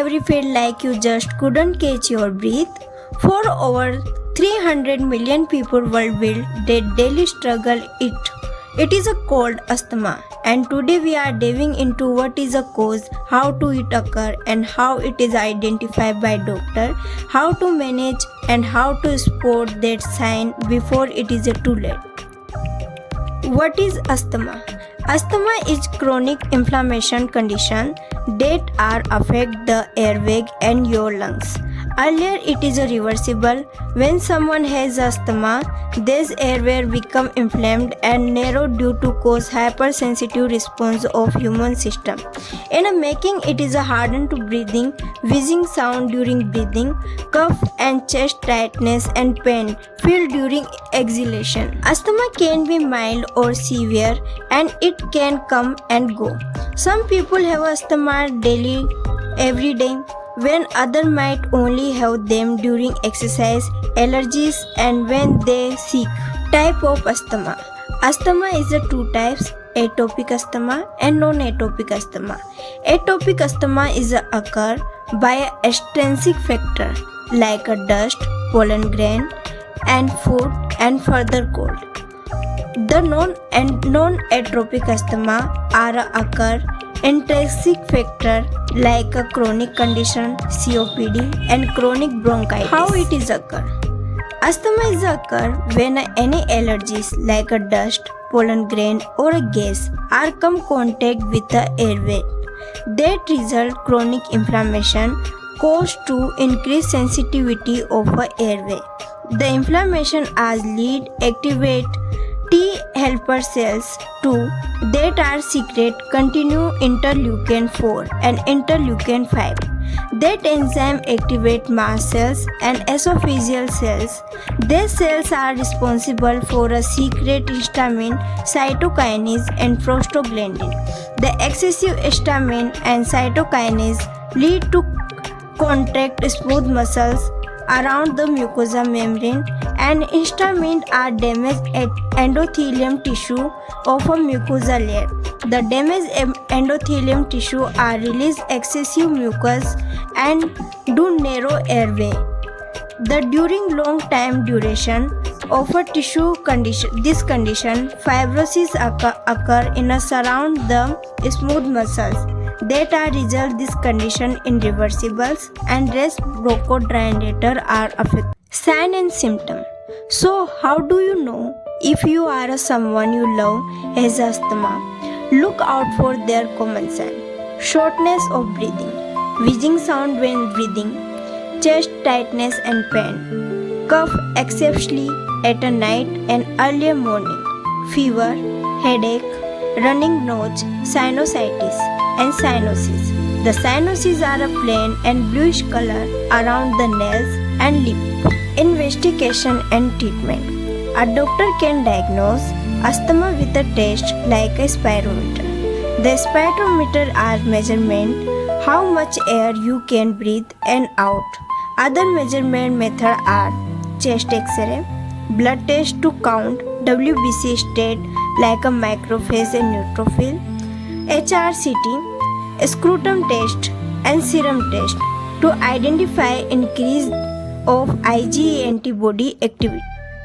ever felt like you just couldn't catch your breath? For over 300 million people worldwide, they daily struggle it. It is called asthma, and today we are diving into what is a cause, how to it occur, and how it is identified by doctor, how to manage, and how to spot that sign before it is too late. What is asthma? Asthma is chronic inflammation condition that are affect the airway and your lungs. Earlier it is reversible. When someone has asthma, this airway become inflamed and narrow due to cause hypersensitive response of human system. In making it is hardened to breathing, wheezing sound during breathing, cough and chest tightness and pain feel during exhalation. Asthma can be mild or severe and it can come and go. Some people have asthma daily, every day, when others might only have them during exercise, allergies, and when they sick. Type of asthma. Asthma is two types, atopic asthma and non-atopic asthma. Atopic asthma is occur by extrinsic factor like a dust, pollen grain, and food and further cold. The non-atopic asthma are occur intrinsic factor like a chronic condition, COPD, and chronic bronchitis. How it is occur? Asthma is occur when any allergies like a dust, pollen grain, or a gas are come contact with the airway. That result chronic inflammation cause to increase sensitivity of a airway. The inflammation as lead activate T helper cells 2 that are secret continue interleukin 4 and interleukin 5. That enzyme activate mast cells and esophageal cells. These cells are responsible for a secret histamine, cytokinase and prostaglandin. The excessive histamine and cytokinase lead to contract smooth muscles around the mucosa membrane, and histamine are damaged at endothelium tissue of a mucosa layer. The damaged endothelium tissue are release excessive mucus and do narrow airway. The during long time duration of a tissue condition, this condition, fibrosis occur in a surround the smooth muscles. That are result this condition in reversibles and rest bronchodilator are affected. Sign and symptom. So how do you know if you are someone you love has asthma? Look out for their common sign. Shortness of breathing, wheezing sound when breathing, chest tightness and pain, cough excessively at a night and early morning, fever, headache, running nose, sinusitis, and cyanosis. The cyanosis are a plain and bluish color around the nails and lip. Investigation and treatment. A doctor can diagnose asthma with a test like a spirometer. The spirometer are measurement how much air you can breathe and out. Other measurement methods are chest X-ray, blood test to count WBC state like a macrophage and neutrophil, HRCT, scrotum test and serum test to identify increase of IgE antibody activity.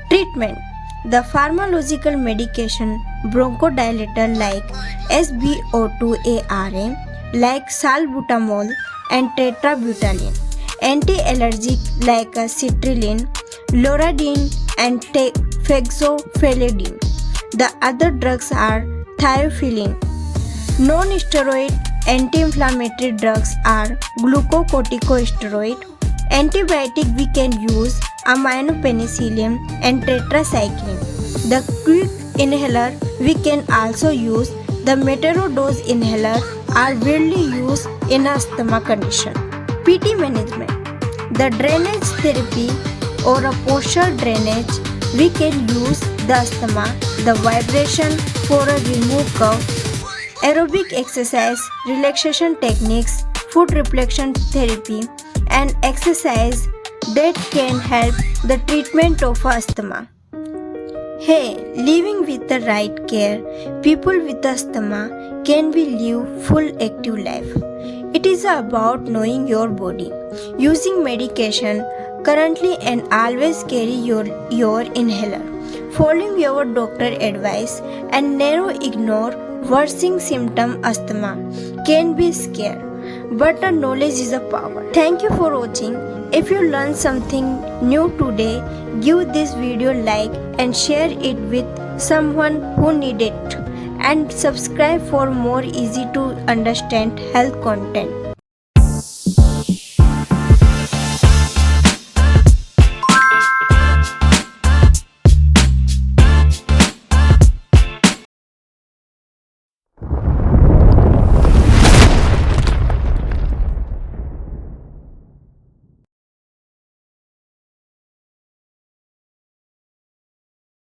Treatment. The pharmacological medication bronchodilator like SbO2-ARA like salbutamol and tetrabutalin, anti-allergic like citrulline, loratadine and fexofenadine. The other drugs are thiopheline. Non-steroid anti-inflammatory drugs are glucocorticosteroid. Antibiotic we can use aminopenicillin and tetracycline. The quick inhaler we can also use. The meterodose inhaler are widely used in asthma condition. PT management. The drainage therapy or a postural drainage we can use the asthma, the vibration for a remove cough, aerobic exercise, relaxation techniques, food reflection therapy, and exercise that can help the treatment of asthma. Hey, living with the right care, people with asthma can be live full active life. It is about knowing your body, using medication currently and always carry your inhaler, following your doctor advice and never ignore worsening symptom. Asthma can be scary, but the knowledge is a power. Thank you for watching. If you learned something new today, give this video like and share it with someone who needs it, and subscribe for more easy to understand health content.